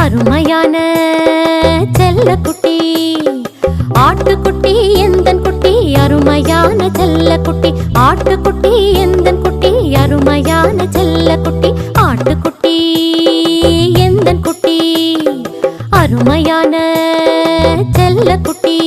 அருமையான செல்லக்குட்டி ஆட்டுக்குட்டி எந்தன் குட்டி அருமையான செல்லக்குட்டி ஆட்டுக்குட்டி எந்தன் குட்டி அருமையான செல்லக்குட்டி ஆட்டுக்குட்டி எந்தன் குட்டி அருமையான செல்லக்குட்டி